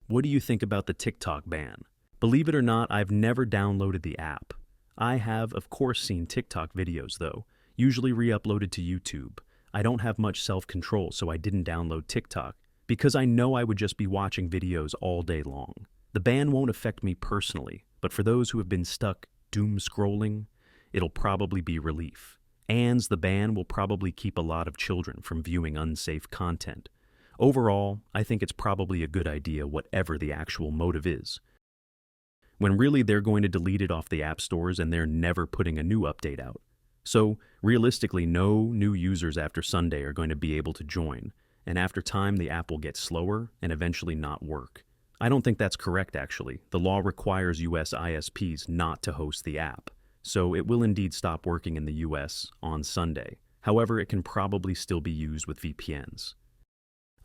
What do you think about the TikTok ban? Believe it or not, I've never downloaded the app. I have, of course, seen TikTok videos, though, usually re-uploaded to YouTube. I don't have much self-control, so I didn't download TikTok, because I know I would just be watching videos all day long. The ban won't affect me personally, but for those who have been stuck doom scrolling, it'll probably be relief. And the ban will probably keep a lot of children from viewing unsafe content. Overall, I think it's probably a good idea whatever the actual motive is. When really they're going to delete it off the app stores and they're never putting a new update out. So, realistically, no new users after Sunday are going to be able to join, and after time the app will get slower and eventually not work. I don't think that's correct, actually. The law requires US ISPs not to host the app, so it will indeed stop working in the US on Sunday. However, it can probably still be used with VPNs.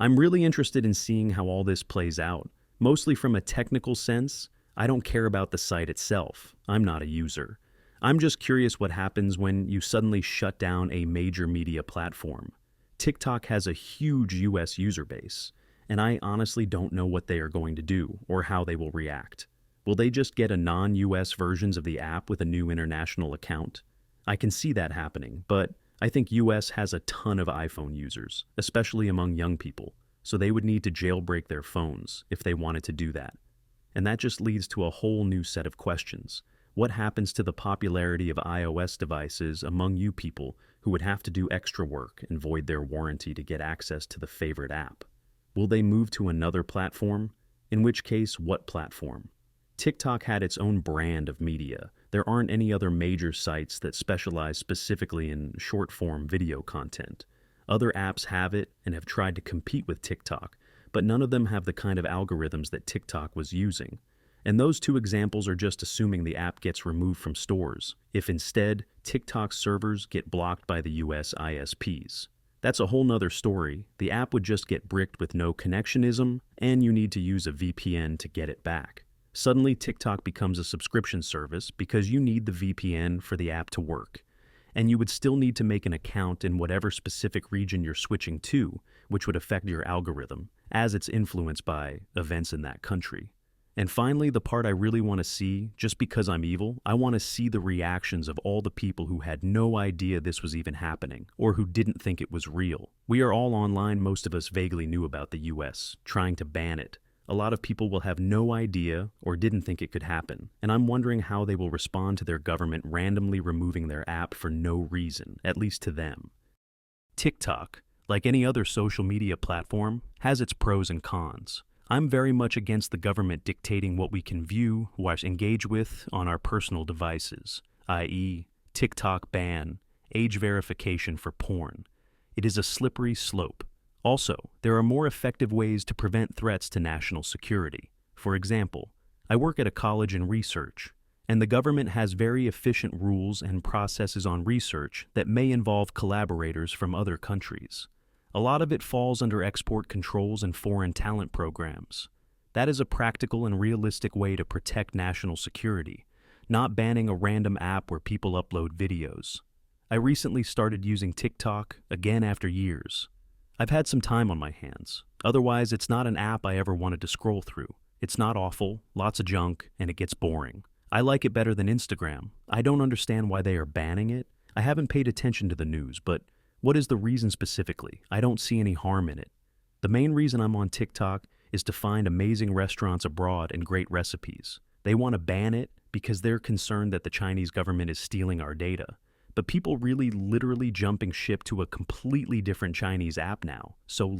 I'm really interested in seeing how all this plays out. Mostly from a technical sense, I don't care about the site itself. I'm not a user. I'm just curious what happens when you suddenly shut down a major media platform. TikTok has a huge US user base, and I honestly don't know what they are going to do or how they will react. Will they just get a non-US versions of the app with a new international account? I can see that happening, but I think US has a ton of iPhone users, especially among young people, so they would need to jailbreak their phones if they wanted to do that. And that just leads to a whole new set of questions. What happens to the popularity of iOS devices among you people who would have to do extra work and void their warranty to get access to the favorite app? Will they move to another platform? In which case, what platform? TikTok had its own brand of media. There aren't any other major sites that specialize specifically in short-form video content. Other apps have it and have tried to compete with TikTok, but none of them have the kind of algorithms that TikTok was using. And those two examples are just assuming the app gets removed from stores, if instead, TikTok's servers get blocked by the US ISPs. That's a whole nother story. The app would just get bricked with no connectionism, and you need to use a VPN to get it back. Suddenly, TikTok becomes a subscription service because you need the VPN for the app to work. And you would still need to make an account in whatever specific region you're switching to, which would affect your algorithm, as it's influenced by events in that country. And finally, the part I really want to see, just because I'm evil, I want to see the reactions of all the people who had no idea this was even happening, or who didn't think it was real. We are all online, most of us vaguely knew about the US, trying to ban it. A lot of people will have no idea or didn't think it could happen, and I'm wondering how they will respond to their government randomly removing their app for no reason, at least to them. TikTok, like any other social media platform, has its pros and cons. I'm very much against the government dictating what we can view, watch, engage with on our personal devices, i.e., TikTok ban, age verification for porn. It is a slippery slope. Also, there are more effective ways to prevent threats to national security. For example, I work at a college in research, and the government has very efficient rules and processes on research that may involve collaborators from other countries. A lot of it falls under export controls and foreign talent programs. That is a practical and realistic way to protect national security, not banning a random app where people upload videos. I recently started using TikTok, again after years. I've had some time on my hands. Otherwise, it's not an app I ever wanted to scroll through. It's not awful, lots of junk, and it gets boring. I like it better than Instagram. I don't understand why they are banning it. I haven't paid attention to the news, but what is the reason specifically? I don't see any harm in it. The main reason I'm on TikTok is to find amazing restaurants abroad and great recipes. They want to ban it because they're concerned that the Chinese government is stealing our data. But people really literally jumping ship to a completely different Chinese app now. So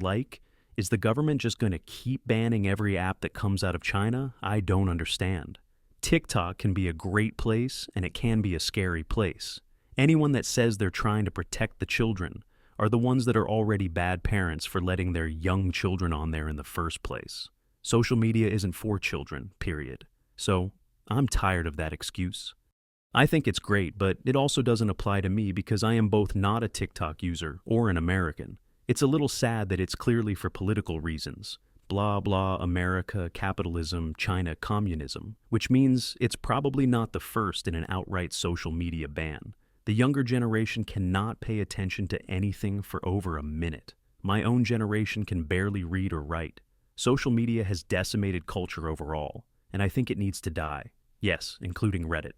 is the government just going to keep banning every app that comes out of China? I don't understand. TikTok can be a great place and it can be a scary place. Anyone that says they're trying to protect the children are the ones that are already bad parents for letting their young children on there in the first place. Social media isn't for children, period. So, I'm tired of that excuse. I think it's great, but it also doesn't apply to me because I am both not a TikTok user or an American. It's a little sad that it's clearly for political reasons. Blah blah America, capitalism, China, communism, which means it's probably not the first in an outright social media ban. The younger generation cannot pay attention to anything for over a minute. My own generation can barely read or write. Social media has decimated culture overall, and I think it needs to die. Yes, including Reddit.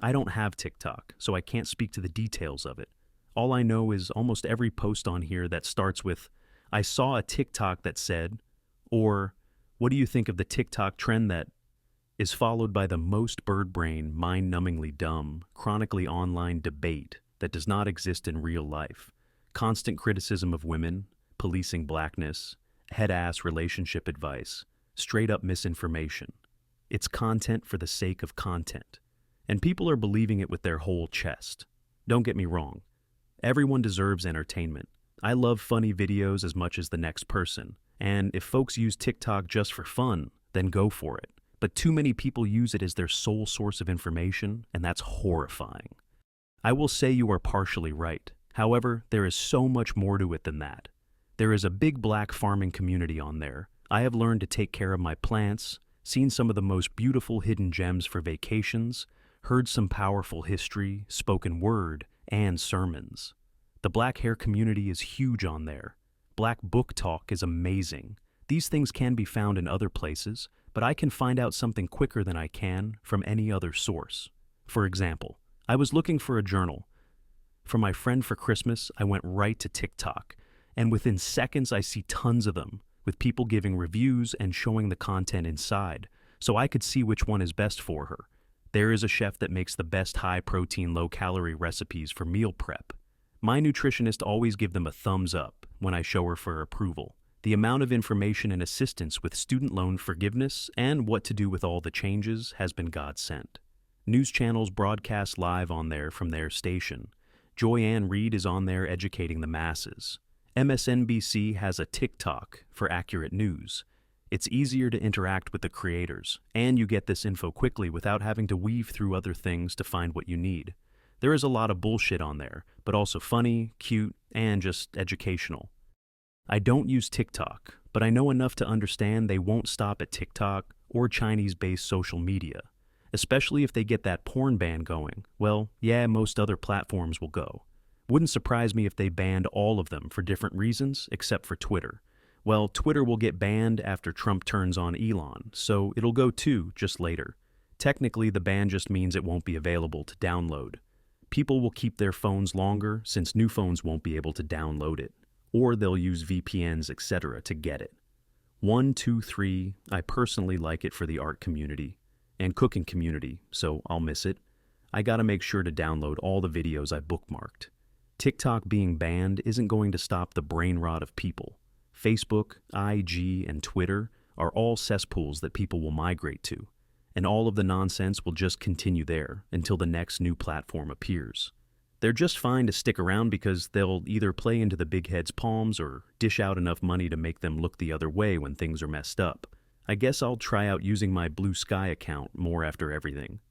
I don't have TikTok, so I can't speak to the details of it. All I know is almost every post on here that starts with, "I saw a TikTok that said," or "What do you think of the TikTok trend that," is followed by the most bird brain, mind-numbingly dumb, chronically online debate that does not exist in real life. Constant criticism of women, policing blackness, head-ass relationship advice, straight-up misinformation. It's content for the sake of content. And people are believing it with their whole chest. Don't get me wrong. Everyone deserves entertainment. I love funny videos as much as the next person. And if folks use TikTok just for fun, then go for it. But too many people use it as their sole source of information, and that's horrifying. I will say you are partially right. However, there is so much more to it than that. There is a big black farming community on there. I have learned to take care of my plants, seen some of the most beautiful hidden gems for vacations, heard some powerful history, spoken word, and sermons. The black hair community is huge on there. Black book talk is amazing. These things can be found in other places, but I can find out something quicker than I can from any other source. For example, I was looking for a journal. For my friend for Christmas, I went right to TikTok, and within seconds I see tons of them, with people giving reviews and showing the content inside, so I could see which one is best for her. There is a chef that makes the best high-protein, low-calorie recipes for meal prep. My nutritionist always gives them a thumbs up when I show her for approval. The amount of information and assistance with student loan forgiveness and what to do with all the changes has been godsend. News channels broadcast live on there from their station. Joy-Ann Reid is on there educating the masses. MSNBC has a TikTok for accurate news. It's easier to interact with the creators, and you get this info quickly without having to weave through other things to find what you need. There is a lot of bullshit on there, but also funny, cute, and just educational. I don't use TikTok, but I know enough to understand they won't stop at TikTok or Chinese-based social media. Especially if they get that porn ban going. Well, yeah, most other platforms will go. Wouldn't surprise me if they banned all of them for different reasons, except for Twitter. Well, Twitter will get banned after Trump turns on Elon, so it'll go too, just later. Technically, the ban just means it won't be available to download. People will keep their phones longer since new phones won't be able to download it. Or they'll use VPNs, etc. to get it. 1, 2, 3, I personally like it for the art community and cooking community, so I'll miss it. I gotta make sure to download all the videos I bookmarked. TikTok being banned isn't going to stop the brain rot of people. Facebook, IG, and Twitter are all cesspools that people will migrate to, and all of the nonsense will just continue there until the next new platform appears. They're just fine to stick around because they'll either play into the big heads' palms or dish out enough money to make them look the other way when things are messed up. I guess I'll try out using my Blue Sky account more after everything.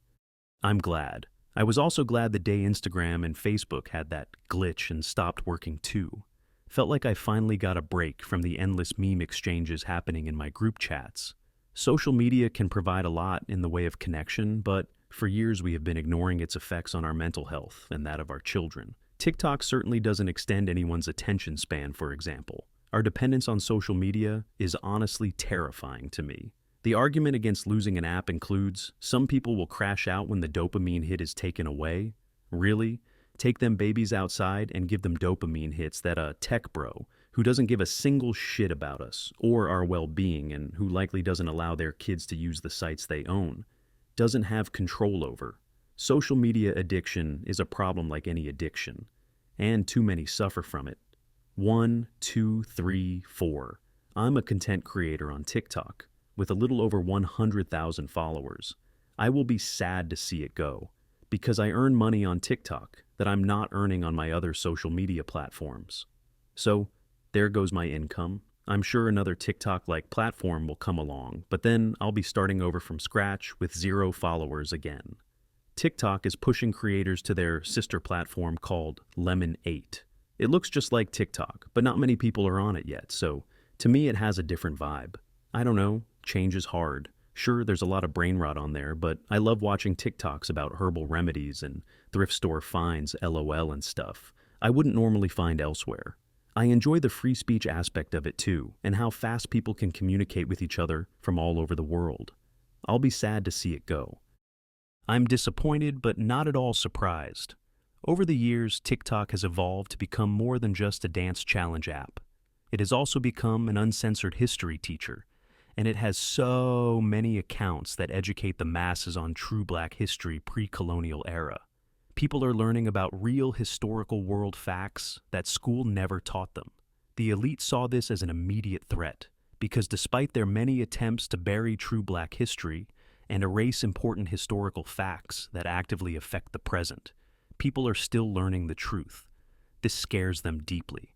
I'm glad. I was also glad the day Instagram and Facebook had that glitch and stopped working too. Felt like I finally got a break from the endless meme exchanges happening in my group chats. Social media can provide a lot in the way of connection, but for years we have been ignoring its effects on our mental health and that of our children. TikTok certainly doesn't extend anyone's attention span, for example. Our dependence on social media is honestly terrifying to me. The argument against losing an app includes, some people will crash out when the dopamine hit is taken away. Really? Take them babies outside and give them dopamine hits that a tech bro, who doesn't give a single shit about us or our well-being and who likely doesn't allow their kids to use the sites they own, doesn't have control over. Social media addiction is a problem like any addiction, and too many suffer from it. 1, 2, 3, 4. I'm a content creator on TikTok, with a little over 100,000 followers. I will be sad to see it go, because I earn money on TikTok that I'm not earning on my other social media platforms. So, there goes my income. I'm sure another TikTok-like platform will come along, but then I'll be starting over from scratch with 0 followers again. TikTok is pushing creators to their sister platform called Lemon 8. It looks just like TikTok, but not many people are on it yet, so to me it has a different vibe. I don't know, change is hard. Sure, there's a lot of brain rot on there, but I love watching TikToks about herbal remedies and thrift store finds, LOL and stuff. I wouldn't normally find elsewhere. I enjoy the free speech aspect of it too, and how fast people can communicate with each other from all over the world. I'll be sad to see it go. I'm disappointed, but not at all surprised. Over the years, TikTok has evolved to become more than just a dance challenge app. It has also become an uncensored history teacher, and it has so many accounts that educate the masses on true Black history pre-colonial era. People are learning about real historical world facts that school never taught them. The elite saw this as an immediate threat, because despite their many attempts to bury true Black history and erase important historical facts that actively affect the present, people are still learning the truth. This scares them deeply.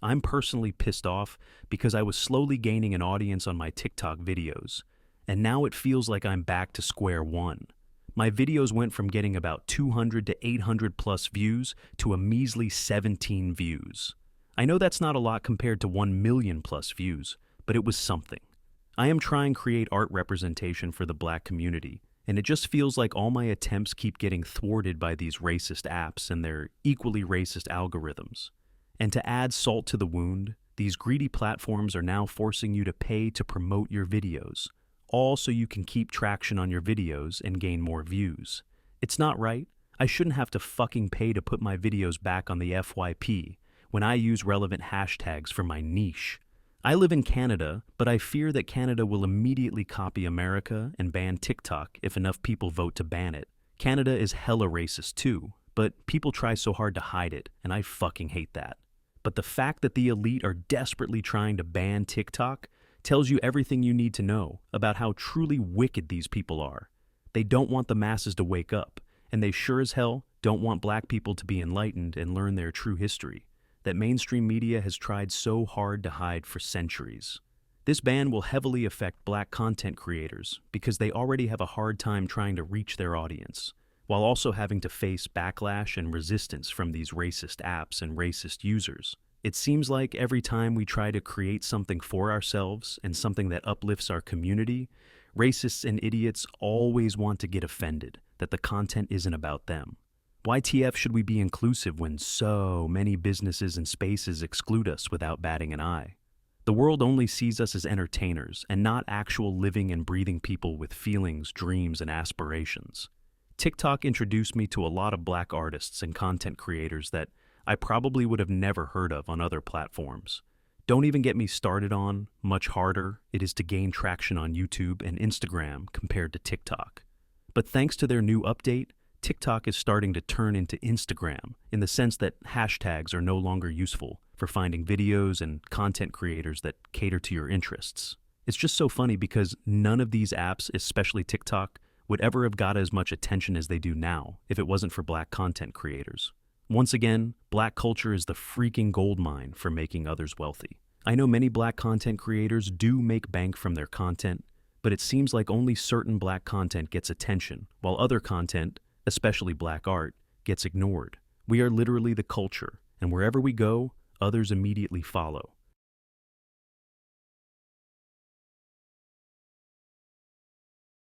I'm personally pissed off because I was slowly gaining an audience on my TikTok videos, and now it feels like I'm back to square one. My videos went from getting about 200 to 800 plus views to a measly 17 views. I know that's not a lot compared to 1 million plus views, but it was something. I am trying to create art representation for the Black community, and it just feels like all my attempts keep getting thwarted by these racist apps and their equally racist algorithms. And to add salt to the wound, these greedy platforms are now forcing you to pay to promote your videos, all so you can keep traction on your videos and gain more views. It's not right. I shouldn't have to fucking pay to put my videos back on the FYP when I use relevant hashtags for my niche. I live in Canada, but I fear that Canada will immediately copy America and ban TikTok if enough people vote to ban it. Canada is hella racist too, but people try so hard to hide it, and I fucking hate that. But the fact that the elite are desperately trying to ban TikTok tells you everything you need to know about how truly wicked these people are. They don't want the masses to wake up, and they sure as hell don't want Black people to be enlightened and learn their true history that mainstream media has tried so hard to hide for centuries. This ban will heavily affect Black content creators because they already have a hard time trying to reach their audience, while also having to face backlash and resistance from these racist apps and racist users. It seems like every time we try to create something for ourselves and something that uplifts our community, racists and idiots always want to get offended that the content isn't about them. YTF should we be inclusive when so many businesses and spaces exclude us without batting an eye? The world only sees us as entertainers and not actual living and breathing people with feelings, dreams, and aspirations. TikTok introduced me to a lot of Black artists and content creators that I probably would have never heard of on other platforms. Don't even get me started on much harder it is to gain traction on YouTube and Instagram compared to TikTok. But thanks to their new update, TikTok is starting to turn into Instagram in the sense that hashtags are no longer useful for finding videos and content creators that cater to your interests. It's just so funny because none of these apps, especially TikTok, would ever have got as much attention as they do now if it wasn't for Black content creators. Once again, Black culture is the freaking goldmine for making others wealthy. I know many Black content creators do make bank from their content, but it seems like only certain Black content gets attention, while other content, especially Black art, gets ignored. We are literally the culture, and wherever we go, others immediately follow.